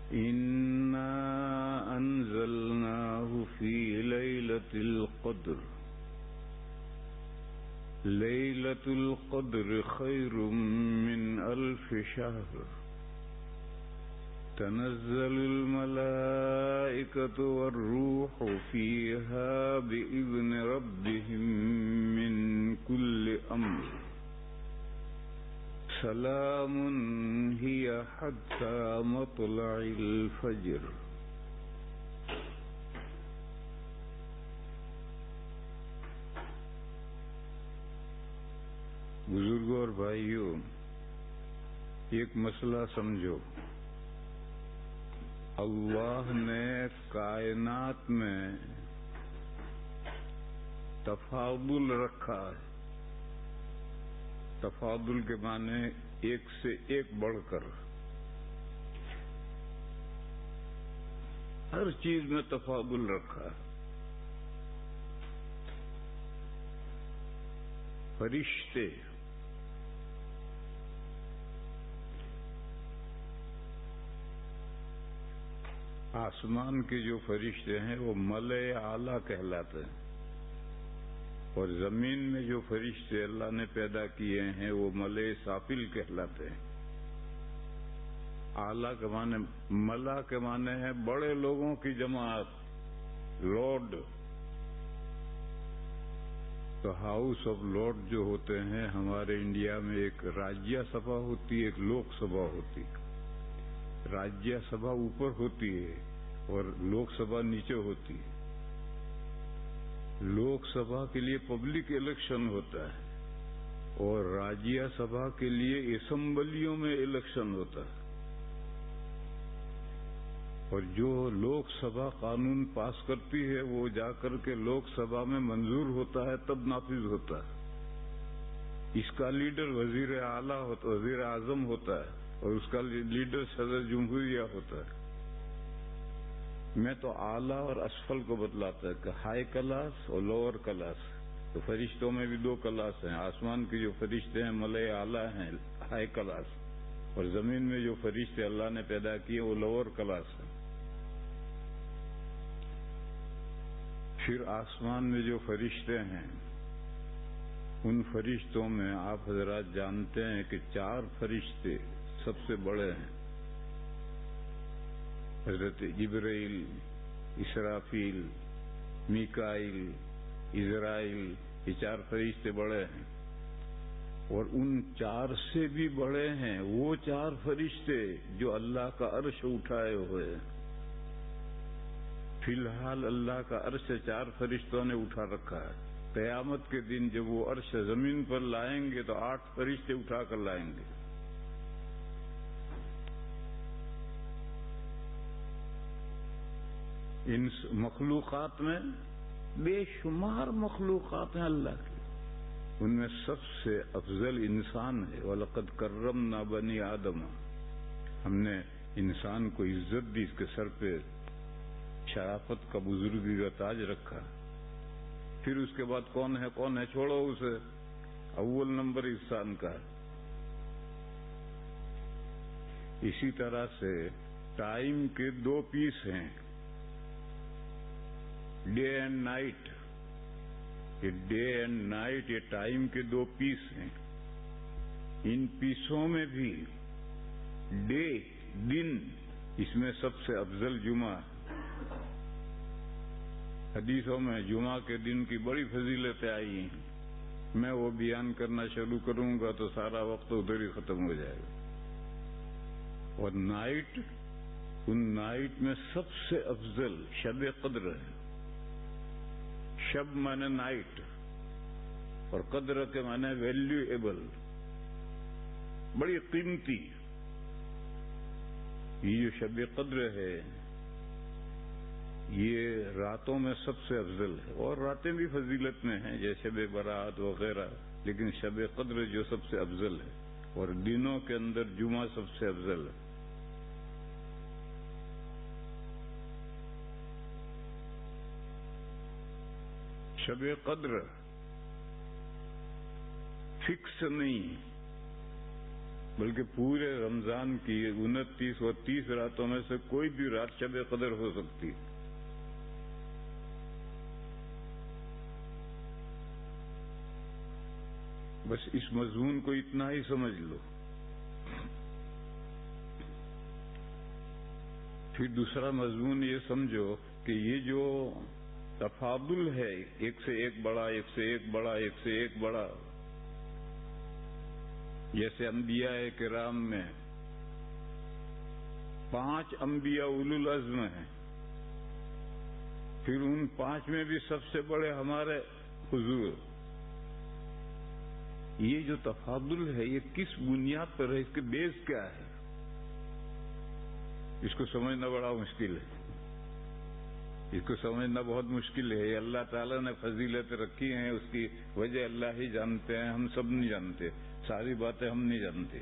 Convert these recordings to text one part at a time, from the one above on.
إنا أنزلناه في ليلة القدر ليلة القدر خير من 1000 شهر تنزل الملائكة والروح فيها بإذن ربهم من كل أمر سلام هي حتى مطلع الفجر. بزرگوں اور بھائیوں، ایک مسئلہ سمجھو. اللہ نے کائنات میں تفاضل رکھا ہے. تفاضل کے معنی ایک سے ایک بڑھ کر. ہر چیز میں تفاضل رکھا ہے. فرشتے، آسمان کے جو فرشتے ہیں وہ ملائے اعلیٰ کہلاتے ہیں، اور زمین میں جو فرشتے اللہ نے پیدا کیے ہیں وہ ملائے سافل کہلاتے ہیں. اعلیٰ کے معنی، ملا کے معنی ہے بڑے لوگوں کی جماعت، لارڈ. تو ہاؤس آف لارڈ جو ہوتے ہیں ہمارے انڈیا میں، ایک راجیہ سبھا ہوتی ہے، ایک لوک سبھا ہوتی ہے. راجیہ سبھا اوپر ہوتی ہے اور لوک سبھا نیچے ہوتی ہے. لوک سبھا کے لیے پبلک الیکشن ہوتا ہے اور راجیہ سبھا کے لیے اسمبلیوں میں الیکشن ہوتا ہے. اور جو لوک سبھا قانون پاس کرتی ہے وہ جا کر کے لوک سبھا میں منظور ہوتا ہے، تب نافذ ہوتا ہے. اس کا لیڈر وزیر اعلیٰ ہوتا، وزیر اعظم ہوتا ہے، اور اس کا لیڈر صدر جمہوریہ ہوتا ہے. میں تو اعلیٰ اور اسفل کو بتلاتا ہے کہ ہائی کلاس اور لوور کلاس. تو فرشتوں میں بھی 2 کلاس ہیں. آسمان کے جو فرشتے ہیں ملائے اعلیٰ ہیں، ہائی کلاس، اور زمین میں جو فرشتے اللہ نے پیدا کیے وہ لوور کلاس ہیں. پھر آسمان میں جو فرشتے ہیں ان فرشتوں میں آپ حضرات جانتے ہیں کہ 4 فرشتے سب سے بڑے ہیں. حضرت جبرائیل، اسرافیل، میکائیل، عزرائیل، یہ 4 فرشتے بڑے ہیں. اور ان 4 سے بھی بڑے ہیں وہ 4 فرشتے جو اللہ کا عرش اٹھائے ہوئے ہیں. فی الحال اللہ کا عرش 4 فرشتوں نے اٹھا رکھا ہے. قیامت کے دن جب وہ عرش زمین پر لائیں گے تو 8 فرشتے اٹھا کر لائیں گے. ان مخلوقات میں بے شمار مخلوقات ہیں اللہ کی. ان میں سب سے افضل انسان ہے. وَلَقَدْ كَرَّمْنَا بَنِي آدَمَ. ہم نے انسان کو عزت دی، اس کے سر پہ شرافت کا، بزرگی کا تاج رکھا. پھر اس کے بعد کون ہے چھوڑو اسے. اول نمبر انسان کا ہے. اسی طرح سے ٹائم کے 2 پیس ہیں، ڈے اینڈ نائٹ. یہ ڈے اینڈ نائٹ، یہ ٹائم کے 2 پیس ہیں. ان پیسوں میں بھی ڈے، دن، اس میں سب سے افضل جمعہ. حدیثوں میں جمعہ کے دن کی بڑی فضیلتیں آئی ہیں. میں وہ بیان کرنا شروع کروں گا تو سارا وقت ادھر ہی ختم ہو جائے گا. اور نائٹ، ان نائٹ میں سب سے افضل شب قدر ہے. شب مانے نائٹ، اور قدر کے معنی ویلیویبل، بڑی قیمتی. یہ جو شب قدر ہے یہ راتوں میں سب سے افضل ہے. اور راتیں بھی فضیلت میں ہیں جیسے شب برات وغیرہ، لیکن شب قدر جو سب سے افضل ہے. اور دنوں کے اندر جمعہ سب سے افضل ہے. شب قدر فکس نہیں، بلکہ پورے رمضان کی 29 اور 30 راتوں میں سے کوئی بھی رات شب قدر ہو سکتی. بس اس مضمون کو اتنا ہی سمجھ لو. پھر دوسرا مضمون یہ سمجھو کہ یہ جو تفاضل ہے، ایک سے ایک بڑا، ایک سے ایک بڑا، ایک سے ایک بڑا، جیسے انبیاء کرام میں 5 انبیاء اولو العزم ہیں، پھر ان 5 میں بھی سب سے بڑے ہمارے حضور. یہ جو تفاضل ہے یہ کس بنیاد پر ہے؟ اس کے بیس کیا ہے؟ اس کو سمجھنا بڑا مشکل ہے. اس کو سمجھنا بہت مشکل ہے. اللہ تعالیٰ نے فضیلت رکھی ہیں، اس کی وجہ اللہ ہی جانتے ہیں، ہم سب نہیں جانتے، ساری باتیں ہم نہیں جانتے.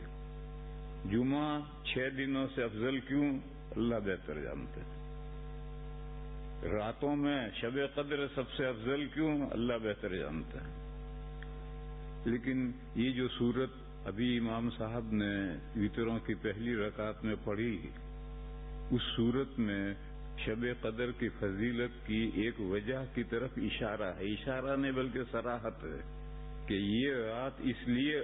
جمعہ 6 دنوں سے افضل کیوں؟ اللہ بہتر جانتے ہیں. راتوں میں شب قدر سب سے افضل کیوں؟ اللہ بہتر جانتے ہیں. لیکن یہ جو سورت ابھی امام صاحب نے وتروں کی پہلی رکعت میں پڑھی، اس سورت میں شب قدر کی فضیلت کی ایک وجہ کی طرف اشارہ ہے. اشارہ نہیں بلکہ صراحت ہے کہ یہ رات اس لیے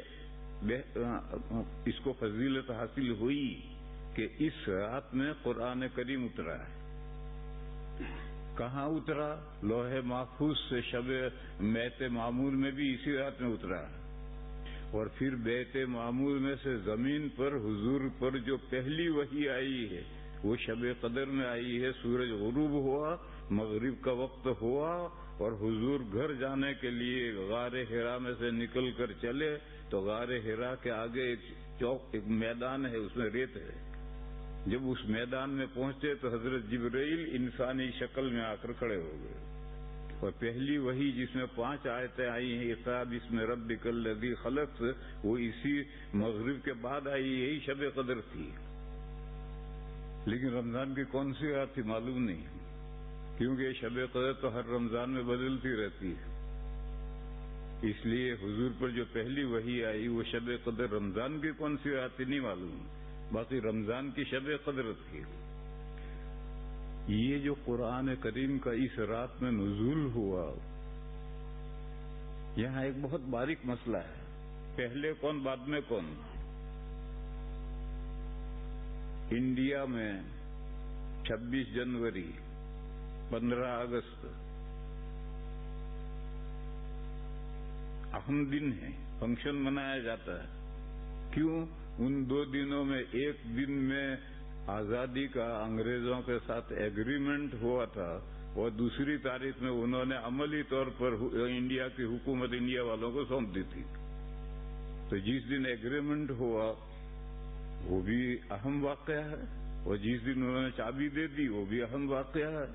اس کو فضیلت حاصل ہوئی کہ اس رات میں قرآن کریم اترا ہے. کہاں اترا؟ لوح محفوظ سے شب بیت معمور میں بھی اسی رات میں اترا ہے. اور پھر بیت معمور میں سے زمین پر حضور پر جو پہلی وحی آئی ہے وہ شب قدر میں آئی ہے. سورج غروب ہوا، مغرب کا وقت ہوا اور حضور گھر جانے کے لیے غار حرا میں سے نکل کر چلے تو غار حرا کے آگے ایک میدان ہے، اس میں ریت ہے. جب اس میدان میں پہنچے تو حضرت جبرائیل انسانی شکل میں آ کر کھڑے ہو گئے. اور پہلی وحی جس میں 5 آیتیں آئی ہیں، اقرأ باسم ربک الذی خلق، وہ اسی مغرب کے بعد آئی، یہی شب قدر تھی. لیکن رمضان کی کون سی رات تھی معلوم نہیں، کیونکہ شب قدر تو ہر رمضان میں بدلتی رہتی ہے. اس لیے حضور پر جو پہلی وحی آئی وہ شب قدر رمضان کی کون سی رات تھی نہیں معلوم، باقی رمضان کی شب قدر تھی. یہ جو قرآن کریم کا اس رات میں نزول ہوا، یہاں ایک بہت باریک مسئلہ ہے. پہلے کون بعد میں کون؟ انڈیا میں 26 جنوری 15 اگست اہم دن ہے، فنکشن منایا جاتا ہے. کیوں؟ ان 2 دنوں میں ایک دن میں آزادی کا انگریزوں کے ساتھ ایگریمنٹ ہوا تھا اور دوسری تاریخ میں انہوں نے عملی طور پر انڈیا کی حکومت انڈیا والوں کو سونپ دی تھی. تو جس دن ایگریمنٹ ہوا وہ بھی اہم واقعہ ہے، اور جس دن انہوں نے چابی دے دی وہ بھی اہم واقعہ ہے.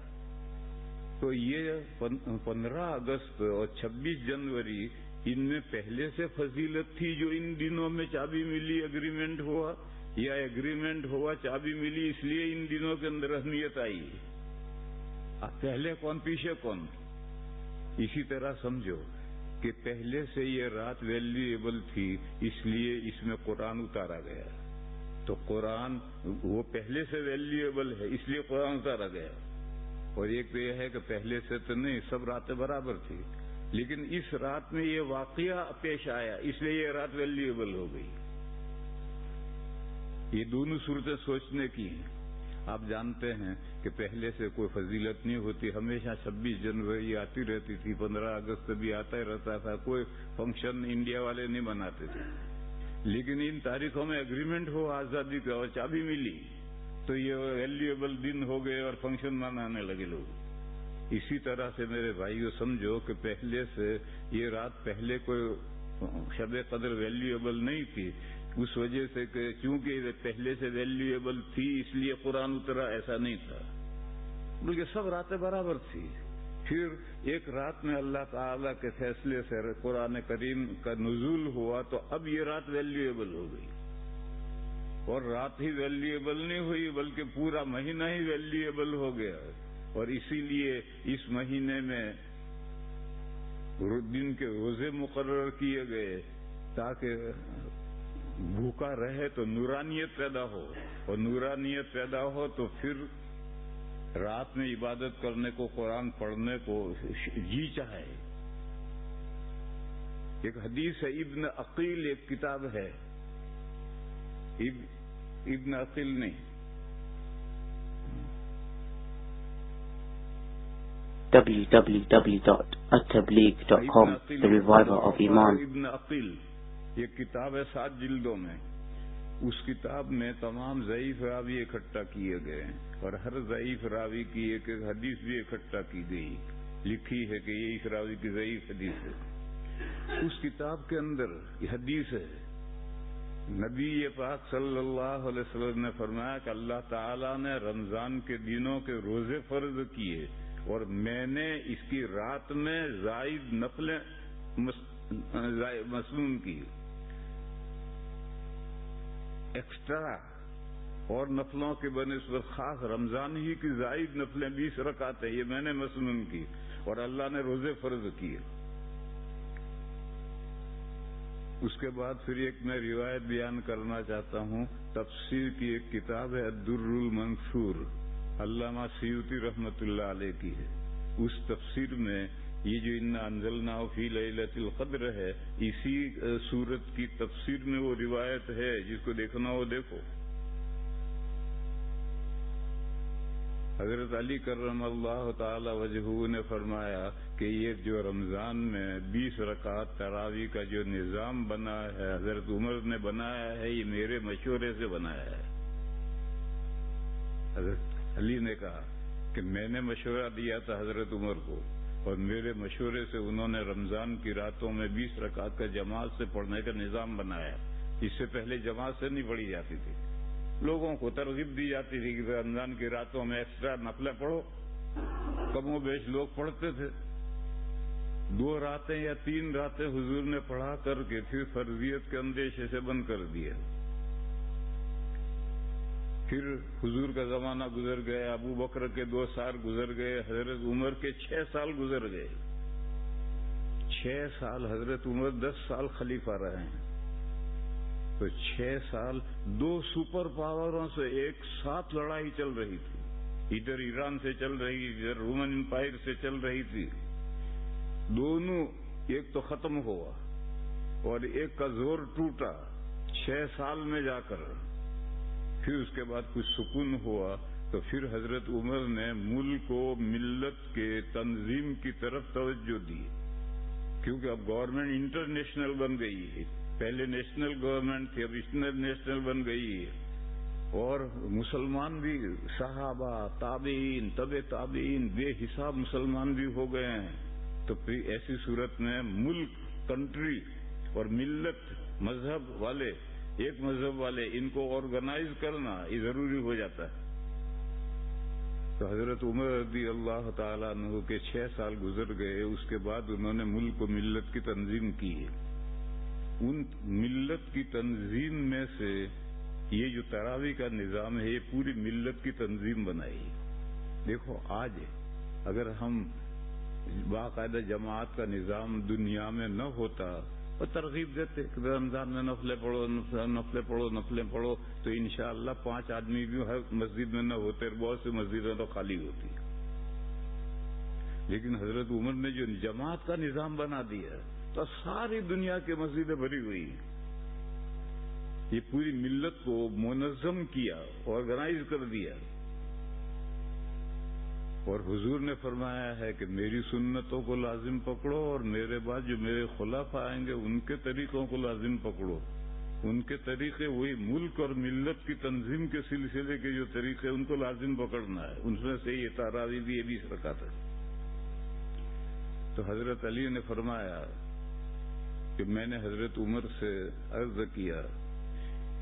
تو یہ 15 اگست اور 26 جنوری ان میں پہلے سے فضیلت تھی جو ان دنوں میں چابی ملی، ایگریمنٹ ہوا، یا ایگریمنٹ ہوا چابی ملی اس لیے ان دنوں کے اندر اہمیت آئی؟ اب پہلے کون پیچھے کون؟ اسی طرح سمجھو کہ پہلے سے یہ رات ویلیویبل تھی اس لیے اس میں قرآن اتارا گیا. تو قرآن وہ پہلے سے ویلیویبل ہے اس لیے قرآن اتارا گیا. اور ایک تو یہ ہے کہ پہلے سے تو نہیں، سب راتیں برابر تھی، لیکن اس رات میں یہ واقعہ پیش آیا اس لیے یہ رات ویلیویبل ہو گئی. یہ دونوں صورتیں سوچنے کی ہیں. آپ جانتے ہیں کہ پہلے سے کوئی فضیلت نہیں ہوتی، ہمیشہ 26 جنوری آتی رہتی تھی، 15 اگست بھی آتا ہی رہتا تھا، کوئی فنکشن انڈیا والے نہیں مناتے تھے. لیکن ان تاریخوں میں ایگریمنٹ ہو آزادی کا اور چابی ملی تو یہ ویلیویبل دن ہو گئے اور فنکشن منانے لگے لوگ. اسی طرح سے میرے بھائیو سمجھو کہ پہلے سے یہ رات پہلے کوئی شب قدر ویلیویبل نہیں تھی، اس وجہ سے کہ چونکہ پہلے سے ویلیویبل تھی اس لیے قرآن اترا، ایسا نہیں تھا، بلکہ سب راتیں برابر تھی. پھر ایک رات میں اللہ تعالیٰ کے فیصلے سے قرآن کریم کا نزول ہوا تو اب یہ رات ویلیویبل ہو گئی. اور رات ہی ویلیویبل نہیں ہوئی بلکہ پورا مہینہ ہی ویلیویبل ہو گیا. اور اسی لیے اس مہینے میں دن کے روزے مقرر کیے گئے تاکہ بھوکا رہے تو نورانیت پیدا ہو، اور نورانیت پیدا ہو تو پھر رات میں عبادت کرنے کو، قرآن پڑھنے کو جی چاہے۔ ایک حدیث ہے، ابن عقیل ایک کتاب ہے، ابن عقیل نے www.attableek.com The Reviver of Iman۔ ابن عقیل یہ کتاب ہے 7 جلدوں میں۔ اس کتاب میں تمام ضعیف راوی اکٹھا کیے گئے ہیں، اور ہر ضعیف راوی کی ایک ایک حدیث بھی اکٹھا کی گئی، لکھی ہے کہ یہ اس راوی کی ضعیف حدیث ہے۔ اس کتاب کے اندر یہ حدیث ہے، نبی پاک صلی اللہ علیہ وسلم نے فرمایا کہ اللہ تعالیٰ نے رمضان کے دنوں کے روزے فرض کیے، اور میں نے اس کی رات میں زائد نفلیں مسنون کی، ایکسٹرا اور نفلوں کے بنسبت خاص رمضان ہی کی زائد نفلیں 20 رکعتیں یہ میں نے مسنون کی، اور اللہ نے روزے فرض کیے۔ اس کے بعد پھر ایک میں روایت بیان کرنا چاہتا ہوں، تفسیر کی ایک کتاب ہے الدر المنثور، علامہ سیوطی رحمۃ اللہ علیہ کی ہے۔ اس تفسیر میں یہ جو انا انزلناہ فی لیلۃ القدر ہے، اسی سورت کی تفسیر میں وہ روایت ہے، جس کو دیکھنا ہو دیکھو۔ حضرت علی کرم اللہ تعالی وجہہ نے فرمایا کہ یہ جو رمضان میں 20 رکعت تراویح کا جو نظام بنا ہے، حضرت عمر نے بنایا ہے، یہ میرے مشورے سے بنایا ہے۔ حضرت علی نے کہا کہ میں نے مشورہ دیا تھا حضرت عمر کو، اور میرے مشورے سے انہوں نے رمضان کی راتوں میں 20 رکعت کا جماعت سے پڑھنے کا نظام بنایا۔ اس سے پہلے جماعت سے نہیں پڑھی جاتی تھی، لوگوں کو ترغیب دی جاتی تھی کہ رمضان کی راتوں میں ایکسٹرا نفلیں پڑھو، کم و بیش لوگ پڑھتے تھے۔ 2 راتیں یا 3 راتیں حضور نے پڑھا کر کے پھر فرضیت کے اندیشے سے بند کر دیا۔ پھر حضور کا زمانہ گزر گیا، ابو بکر کے 2 سال گزر گئے، حضرت عمر کے 6 سال گزر گئے۔ 6 سال حضرت عمر 10 سال خلیفہ رہے ہیں، تو 6 سال 2 سپر پاوروں سے ایک ساتھ لڑائی چل رہی تھی، ادھر ایران سے چل رہی، ادھر رومن امپائر سے چل رہی تھی۔ دونوں ایک تو ختم ہوا اور ایک کا زور ٹوٹا 6 سال میں جا کر، پھر اس کے بعد کچھ سکون ہوا، تو پھر حضرت عمر نے ملک و ملت کے تنظیم کی طرف توجہ دی، کیونکہ اب گورنمنٹ انٹرنیشنل بن گئی ہے، پہلے نیشنل گورنمنٹ تھی، اب انٹرنیشنل بن گئی ہے، اور مسلمان بھی صحابہ، تابعین، طبع تابعین بے حساب مسلمان بھی ہو گئے ہیں۔ تو پھر ایسی صورت میں ملک، کنٹری اور ملت، مذہب والے، ایک مذہب والے، ان کو آرگنائز کرنا یہ ضروری ہو جاتا ہے۔ تو حضرت عمر رضی اللہ تعالیٰ عنہ کے 6 سال گزر گئے، اس کے بعد انہوں نے ملک و ملت کی تنظیم کی ہے۔ ان ملت کی تنظیم میں سے یہ جو تراویح کا نظام ہے، یہ پوری ملت کی تنظیم بنائی۔ دیکھو آج اگر ہم باقاعدہ جماعت کا نظام دنیا میں نہ ہوتا اور ترغیب دیتے کہ رمضان میں نفلیں پڑھو، نفلیں پڑھو، نفلیں پڑھو، تو انشاءاللہ 5 آدمی بھی ہر مسجد میں نہ ہوتے، بہت سی مسجدیں تو خالی ہوتی۔ لیکن حضرت عمر نے جو جماعت کا نظام بنا دیا تو ساری دنیا کی مسجدیں بھری ہوئی ہیں۔ یہ پوری ملت کو منظم کیا، آرگنائز کر دیا، اور حضور نے فرمایا ہے کہ میری سنتوں کو لازم پکڑو، اور میرے بعد جو میرے خلفاء آئیں گے ان کے طریقوں کو لازم پکڑو۔ ان کے طریقے وہی ملک اور ملت کی تنظیم کے سلسلے کے جو طریقے ان کو لازم پکڑنا ہے، ان میں سے یہ تراویح بھی 20 رکعت ہے۔ تو حضرت علی نے فرمایا کہ میں نے حضرت عمر سے عرض کیا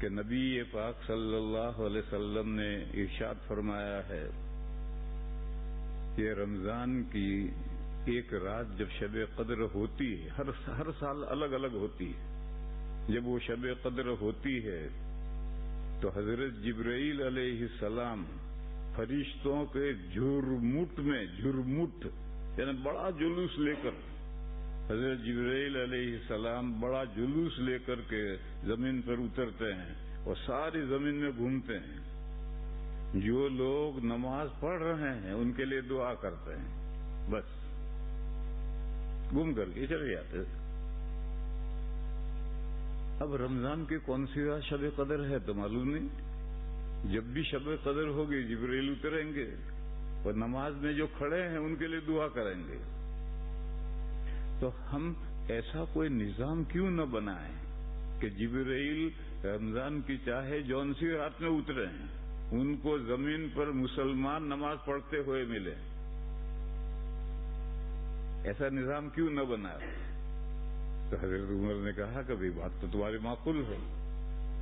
کہ نبی پاک صلی اللہ علیہ وسلم نے ارشاد فرمایا ہے کہ رمضان کی ایک رات جب شب قدر ہوتی ہے، ہر سال الگ الگ ہوتی ہے، جب وہ شب قدر ہوتی ہے تو حضرت جبرائیل علیہ السلام فرشتوں کے جھرمٹ یعنی بڑا جلوس لے کر حضرت جبرائیل علیہ السلام بڑا جلوس لے کر کے زمین پر اترتے ہیں اور ساری زمین میں گھومتے ہیں. جو لوگ نماز پڑھ رہے ہیں ان کے لیے دعا کرتے ہیں، بس گھوم کر کے چلے جاتے. اب رمضان کی کون سی رات شب قدر ہے تو معلوم نہیں. جب بھی شب قدر ہوگی جبرائیل اتریں گے اور نماز میں جو کھڑے ہیں ان کے لیے دعا کریں گے. تو ہم ایسا کوئی نظام کیوں نہ بنائیں کہ جبرائیل رمضان کی چاہے جون سی رات میں اترے ہیں ان کو زمین پر مسلمان نماز پڑھتے ہوئے ملے. ایسا نظام کیوں نہ بنائے؟ تو حضرت عمر نے کہا کہ بھئی بات تو تمہاری معقول ہے.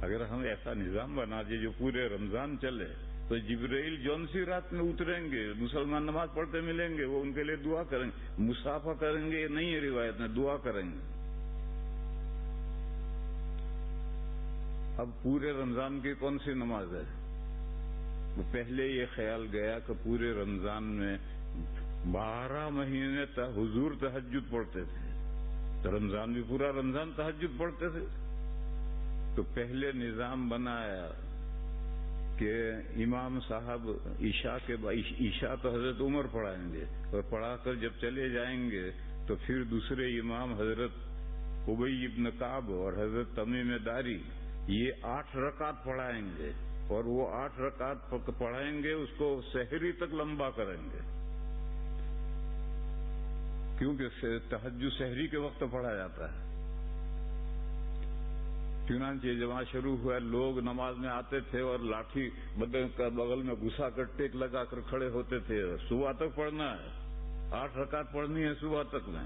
اگر ہم ایسا نظام بنا دیں جو پورے رمضان چلے تو جبرائیل جون سی رات میں اتریں گے، مسلمان نماز پڑھتے ملیں گے، وہ ان کے لیے دعا کریں گے. مصافحہ کریں گے، نہیں ہے روایت میں، دعا کریں گے. اب پورے رمضان کی کون سی نماز ہے؟ پہلے یہ خیال گیا کہ پورے رمضان میں 12 مہینے حضور تہجد پڑھتے تھے، تو رمضان بھی پورا رمضان تہجد پڑھتے تھے. تو پہلے نظام بنایا کہ امام صاحب عشاء تو حضرت عمر پڑھائیں گے اور پڑھا کر جب چلے جائیں گے تو پھر دوسرے امام حضرت ابی ابن کعب اور حضرت تمیم داری یہ 8 رکعت پڑھائیں گے اور وہ 8 رکعت پڑھائیں گے، اس کو سحری تک لمبا کریں گے، کیونکہ تہجد سحری کے وقت پڑھا جاتا ہے. چنانچہ جماعت شروع ہوا، لوگ نماز میں آتے تھے اور لاٹھی بدن کا بغل میں گھسا کر ٹیک لگا کر کھڑے ہوتے تھے. صبح تک پڑھنا ہے، 8 رکعت پڑھنی ہے صبح تک میں.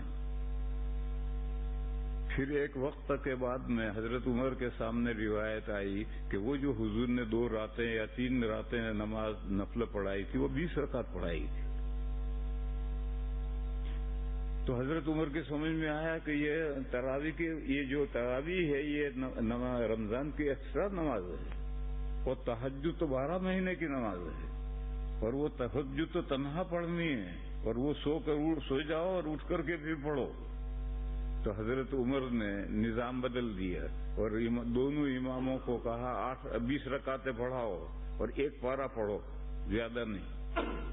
پھر ایک وقت کے بعد میں حضرت عمر کے سامنے روایت آئی کہ وہ جو حضور نے 2 راتیں یا 3 راتیں نماز نفل پڑھائی تھی وہ 20 رکعت پڑھائی تھی. تو حضرت عمر کے سمجھ میں آیا کہ یہ تراویح یہ جو تراویح ہے یہ رمضان کی ایکسٹرا نماز ہے، اور تہجد تو 12 مہینے کی نماز ہے، اور وہ تہجد تو تنہا پڑھنی ہے، اور وہ سو جاؤ اور اٹھ کر کے پھر پڑھو. تو حضرت عمر نے نظام بدل دیا اور دونوں اماموں کو کہا 20 رکعتیں پڑھاؤ اور 1 پارہ پڑھو، زیادہ نہیں،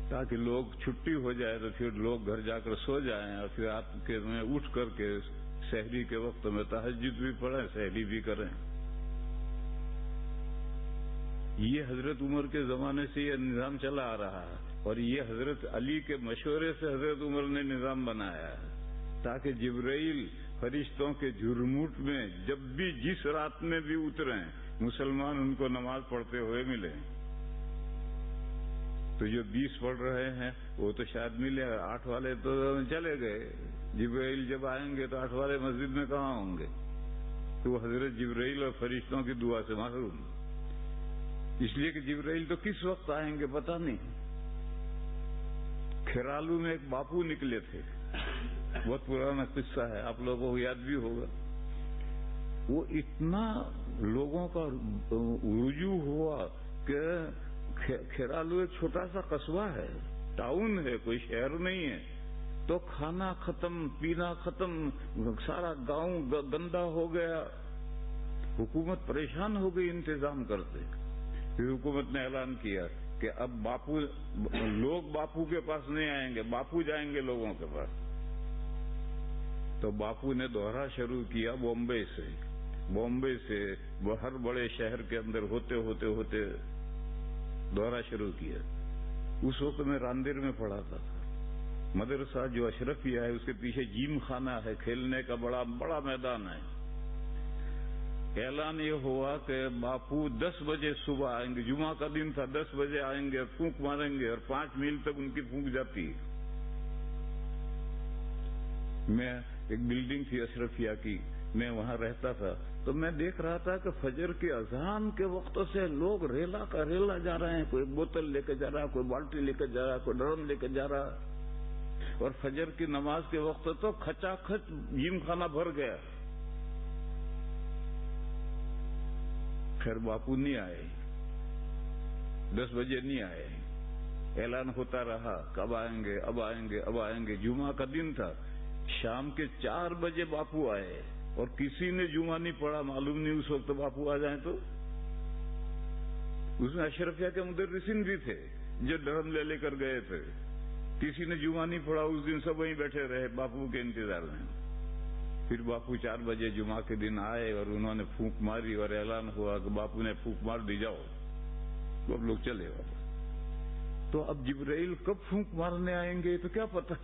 تاکہ لوگ چھٹی ہو جائے تو پھر لوگ گھر جا کر سو جائیں اور پھر رات کے میں اٹھ کر کے سحری کے وقت میں تہجد بھی پڑھیں، سحری بھی کریں. یہ حضرت عمر کے زمانے سے یہ نظام چلا آ رہا ہے، اور یہ حضرت علی کے مشورے سے حضرت عمر نے نظام بنایا ہے تاکہ جبرائیل فرشتوں کے جھرمٹ میں جب بھی جس رات میں بھی اتریں مسلمان ان کو نماز پڑھتے ہوئے ملیں. تو جو 20 پڑھ رہے ہیں وہ تو شاید ملے، 8 والے تو چلے گئے. جبرائیل جب آئیں گے تو 8 والے مسجد میں کہاں ہوں گے؟ تو وہ حضرت جبرائیل اور فرشتوں کی دعا سے محروم، اس لیے کہ جبرائیل تو کس وقت آئیں گے پتہ نہیں. کھیرالو میں ایک باپو نکلے تھے، بہت پرانا قصہ ہے، آپ لوگوں کو یاد بھی ہوگا. وہ اتنا لوگوں کا رجوع ہوا کہ کھیرالو ایک چھوٹا سا قصبہ ہے، ٹاؤن ہے، کوئی شہر نہیں ہے. تو کھانا ختم، پینا ختم، سارا گاؤں گندا ہو گیا. حکومت پریشان ہو گئی انتظام کرتے. پھر حکومت نے اعلان کیا کہ اب لوگ باپو کے پاس نہیں آئیں گے، باپو جائیں گے لوگوں کے پاس. تو باپو نے دورہ شروع کیا بامبے سے ہر بڑے شہر کے اندر ہوتے دورہ شروع کیا. اس وقت میں راندیر میں پڑھا تھا. مدرسہ جو اشرفیہ ہے اس کے پیچھے جیم خانہ ہے، کھیلنے کا بڑا میدان ہے. اعلان یہ ہوا کہ باپو 10 بجے صبح آئیں گے، جمعہ کا دن تھا، 10 بجے آئیں گے، پھونک ماریں گے اور 5 میل تک ان کی پھونک جاتی. میں ایک بلڈنگ تھی اشرفیہ کی، میں وہاں رہتا تھا، تو میں دیکھ رہا تھا کہ فجر کی اذان کے وقت سے لوگ ریلا کا ریلا جا رہے ہیں. کوئی بوتل لے کے جا رہا، کوئی بالٹی لے کے جا رہا، کوئی ڈرم لے کے جا رہا. اور فجر کی نماز کے وقت تو کھچا کھچ جیم خانہ بھر گیا. خیر باپو نہیں آئے، 10 بجے نہیں آئے. اعلان ہوتا رہا کب آئیں گے، اب آئیں گے، اب آئیں گے. جمعہ کا دن تھا، شام کے 4 بجے باپو آئے اور کسی نے جمعہ نہیں پڑھا، معلوم نہیں اس وقت باپو آ جائیں تو۔ اس میں اشرفیہ کے مدرسین بھی تھے جو ڈرم لے کر گئے تھے، کسی نے جمعہ نہیں پڑھا، اس دن سب وہیں بیٹھے رہے باپو کے انتظار میں۔ پھر باپو 4 بجے جمعہ کے دن آئے اور انہوں نے پھونک ماری اور اعلان ہوا کہ باپو نے پھونک مار دی، جاؤ تو اب لوگ چلے گئے۔ تو اب جبرائیل کب پھونک مارنے آئیں گے تو کیا پتا۔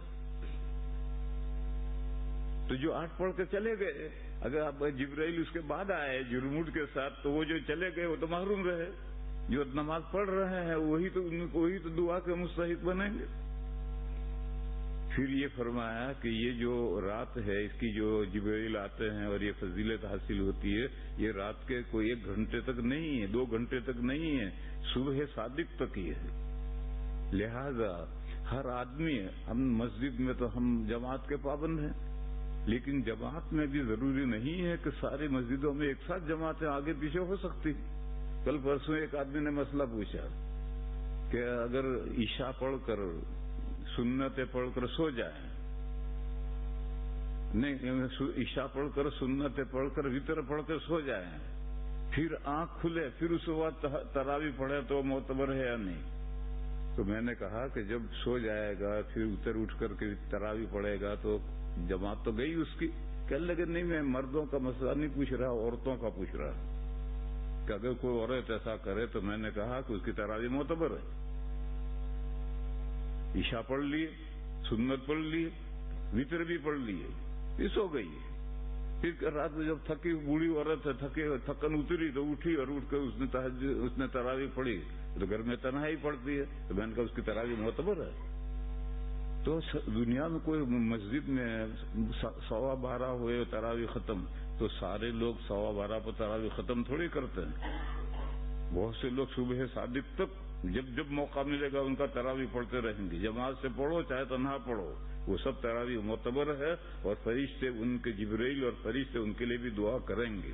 تو جو 8 پڑھ کے چلے گئے، اگر اب جبرائیل اس کے بعد آئے جرموٹ کے ساتھ تو وہ جو چلے گئے وہ تو محروم رہے، جو نماز پڑھ رہے ہیں وہی تو دعا کے مستحق بنیں گے۔ پھر یہ فرمایا کہ یہ جو رات ہے اس کی جو جبرائیل آتے ہیں اور یہ فضیلت حاصل ہوتی ہے، یہ رات کے کوئی 1 گھنٹے تک نہیں ہے، 2 گھنٹے تک نہیں ہے، صبح صادق تک ہی ہے۔ لہذا ہر آدمی، ہم مسجد میں تو ہم جماعت کے پابند ہیں، لیکن جماعت میں بھی ضروری نہیں ہے کہ ساری مسجدوں میں ایک ساتھ جماعتیں آگے پیچھے ہو سکتی۔ کل پرسوں ایک آدمی نے مسئلہ پوچھا کہ اگر عشاء پڑھ کر سنتیں پڑھ کر سو جائیں، نہیں عشاء پڑھ کر سنتیں پڑھ کر وتر پڑھ کر سو جائیں، پھر آنکھ کھلے پھر اس وقت تراویح پڑھے تو معتبر ہے یا نہیں؟ تو میں نے کہا کہ جب سو جائے گا پھر اتر اٹھ کر کے تراویح پڑھے گا تو جماعت تو گئی اس کی۔ کہنے لگے نہیں میں مردوں کا مسئلہ نہیں پوچھ رہا، عورتوں کا پوچھ رہا کہ اگر کوئی عورت ایسا کرے تو میں نے کہا کہ اس کی تراویح معتبر ہے۔ عشاء پڑھ لیے، سنت پڑھ لیے، وتر بھی پڑھ لیے، پھر سو گئی۔ پھر رات میں جب تھکی بوڑھی عورت ہے، تھکن اتری تو اٹھی اور اٹھ کر اس نے تراویح پڑھی، تو گھر میں تنہائی پڑتی ہے، تو میں نے کہا اس کی تراویح معتبر ہے۔ تو دنیا میں کوئی مسجد میں 12:15 ہوئے تراویح ختم، تو سارے لوگ 12:15 پر تراویح ختم تھوڑی کرتے ہیں۔ بہت سے لوگ صبح صادق تک جب موقع ملے گا ان کا تراویح پڑھتے رہیں گے۔ جماعت سے پڑھو چاہے تنہا پڑھو، وہ سب تراویح معتبر ہے، اور فرشتے ان کے جبرائیل اور فرشتے ان کے لیے بھی دعا کریں گے۔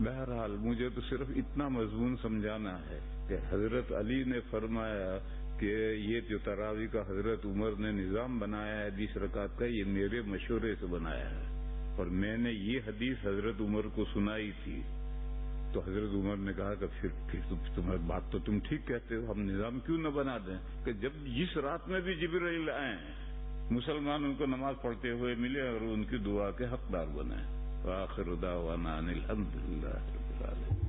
بہرحال مجھے تو صرف اتنا مضمون سمجھانا ہے کہ حضرت علی نے فرمایا کہ یہ جو تراویح کا حضرت عمر نے نظام بنایا ہے 20 رکعت کا، یہ میرے مشورے سے بنایا ہے، اور میں نے یہ حدیث حضرت عمر کو سنائی تھی۔ تو حضرت عمر نے کہا کہ پھر تمہاری بات تو تم ٹھیک کہتے ہو، ہم نظام کیوں نہ بنا دیں کہ جب جس رات میں بھی جبرائیل آئیں مسلمان ان کو نماز پڑھتے ہوئے ملے اور ان کی دعا کے حقدار بنیں۔ وآخر دعوانا ان الحمد للہ رب العالمین۔